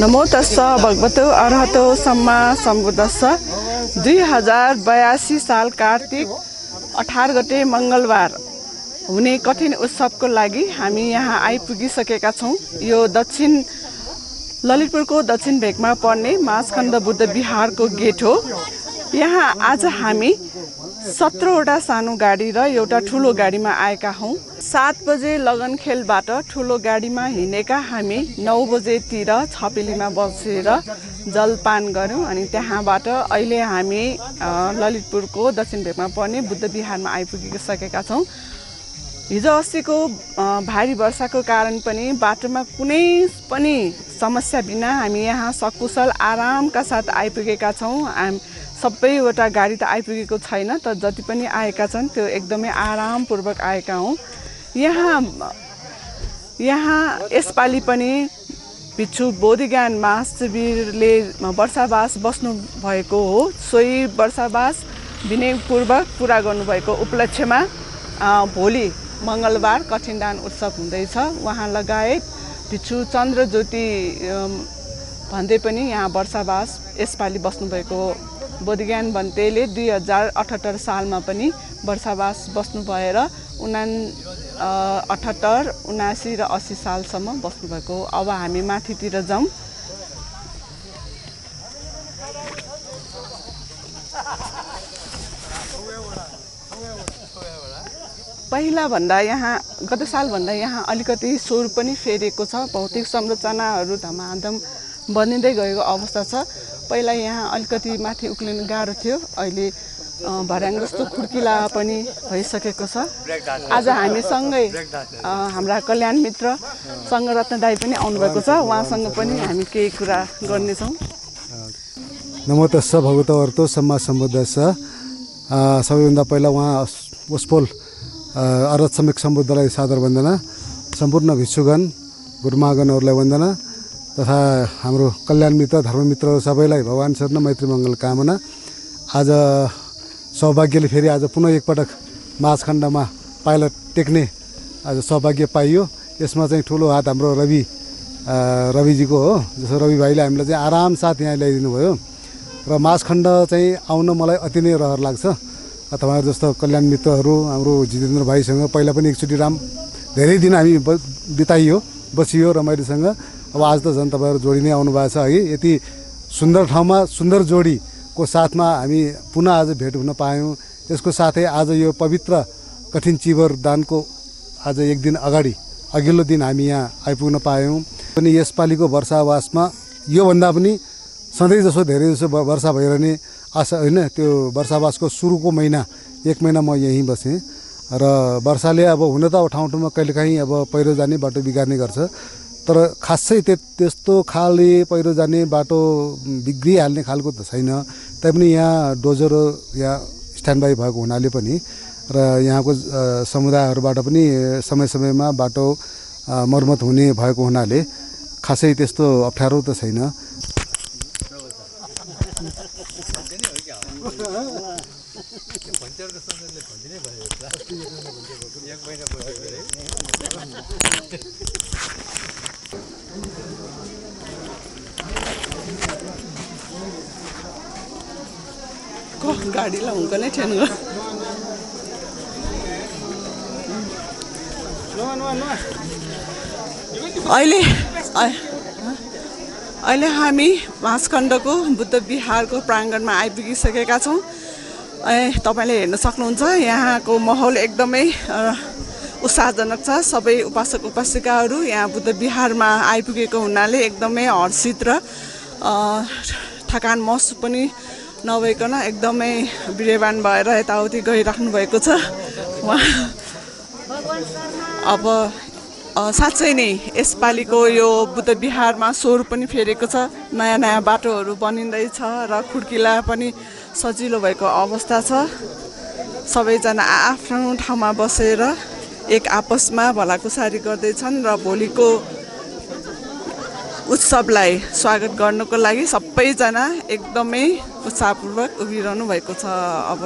नमो तस्स भगवतो अरहतो सम्मा सम्बुद्धस्स 2082 साल कार्तिक 18 गते मंगलबार हुने कठिन उत्सवको लागि हामी यहाँ आइपुगिसकेका छौं। यो दक्षिण ललितपुरको दक्षिण भेगमा पर्ने माझखण्ड बुद्ध विहारको गेट हो। यहाँ आज हामी 17 वटा सानो गाडी र एउटा ठूलो गाडीमा आएका हौं। 7 बजे लगनखेलबाट ठूलो गाडीमा हिँडेका हामी 9 बजेतिर छपेलीमा बसेर जलपान गर्यौं अनि त्यहाँबाट अहिले हामी ललितपुरको दक्षिण भेगमा पर्ने बुद्ध विहारमा आइपुगिसकेका छौं। हिजो अस्तिको भारी वर्षाको कारण पनि बाटोमा कुनै पनि समस्या बिना हामी यहाँ सकुशल आरामका साथ आइपुगेका छौं। सबैवटा गाडी त आइपुगेको छैन, तर जति पनि आएका छन् त्यो एकदमै आरामपूर्वक आएका हौं। यहाँ यसपालि पनि भिक्षु बोधिज्ञान महाशिविरले वर्षावास बस्नु भएको हो। सोही वर्षावास विनयपूर्वक पूरा गर्नुभएको उपलक्ष्यमा भोलि मंगलबार कठिनदान उत्सव हुँदैछ। उहाँ लगायत भिक्षु चन्द्रज्योति भन्दै पनि यहाँ वर्षावास यसपालि बस्नुभएको हो। बोधिज्ञान भन्तेले 2078 सालमा पनि वर्षावास बस्नु भएर 78, 79 र 80 सालसम्म बस्नुभएको हो। अब हामी माथितिर जाउँ। पहिला भन्दा यहाँ गत साल भन्दा यहाँ अलिकति स्वरूप पनि फेरेको छ। भौतिक संरचनाहरू धमाधम बनिँदै गएको अवस्था छ। पहिला यहाँ अलिकति माथि उक्लिन गाह्रो थियो, अहिले भर्याङ जस्तो खुड्किला पनि भइसकेको छ। आज हामीसँगै हाम्रा कल्याण मित्र संगरत्न दाई पनि आउनुभएको छ। उहाँसँग पनि हामी केही कुरा गर्नेछौँ। नमो तस्स भगवतो अरहतो सम्मा सम्बुद्धस्स। सबैभन्दा पहिला उहाँ उसपोल अरहत सम्यक सम्बुद्धलाई सादर वन्दना, सम्पूर्ण भिक्षुगण गुरुमागणहरूलाई वन्दना तथा हाम्रो कल्याण मित्र धर्ममित्रहरू सबैलाई भगवान शरण मैत्री मङ्गल कामना। आज सौभाग्यले फेरि आज पुनः एकपटक माझखण्डमा पाइला टेक्ने आज सौभाग्य पाइयो। यसमा चाहिँ ठुलो हात हाम्रो रविजीको हो। जसो रवि भाइले हामीलाई चाहिँ आराम साथ यहाँ ल्याइदिनु भयो र माझखण्ड चाहिँ आउन मलाई अति नै रहर लाग्छ। तपाईँहरू जस्तो कल्याण मित्रहरू हाम्रो जितेन्द्र भाइसँग पहिला पनि एकचोटि धेरै दिन हामी बसियो रमाइलोसँग। अब आज त झन् तपाईँहरू जोडी नै आउनु भएको छ है। यति सुन्दर ठाउँमा सुन्दर जोडीको साथमा हामी पुनः आज भेट हुन पायौँ। यसको साथै आज यो पवित्र कठिन चिवर दानको आज एक दिन अगाडि अघिल्लो दिन हामी यहाँ आइपुग्न पायौँ। पनि यसपालिको वर्षावासमा योभन्दा पनि सधैँ जसो धेरै जसो वर्षा भइरहने आशा होइन। त्यो वर्षावासको सुरुको महिना 1 महिना म यहीँ बसेँ र वर्षाले अब हुन त ठाउँ ठाउँमा कहिलेकाहीँ अब पहिरो जाने बाटो बिगार्ने गर्छ, तर खासै त्यस्तो खाले पहिरो जाने बाटो बिग्रिहाल्ने खालको त छैन। तैपनि यहाँ डोजर यहाँ स्ट्यान्ड बाई भएको हुनाले पनि र यहाँको समुदायहरूबाट पनि समय समयमा बाटो मर्मत हुने भएको हुनाले खासै त्यस्तो अप्ठ्यारो त छैन। गाडीलाई हुँक नै थिएन। अहिले हामी माझखण्डको बुद्ध विहारको प्राङ्गणमा आइपुगिसकेका छौँ। तपाईँले हेर्न सक्नुहुन्छ यहाँको माहौल एकदमै उत्साहजनक छ। सबै उपासक उपासिकाहरू यहाँ बुद्ध विहारमा आइपुगेको हुनाले एकदमै हर्षित र थकान महसुस पनि नभइकन एकदमै वीर्यवान भएर यताउति गइराख्नु भएको छ। अब साँच्चै नै यसपालिको यो बुद्ध विहारमा स्वरूप पनि फेरेको छ। नयाँ नयाँ बाटोहरू बनिँदैछ र खुड्किला पनि सजिलो भएको अवस्था छ। सबैजना आफ्नो ठाउँमा बसेर एक आपसमा भलाकुसारी गर्दैछन् र भोलिको उत्सवलाई स्वागत गर्नको लागि सबैजना एकदमै उत्साहपूर्वक उभिरहनु भएको छ। अब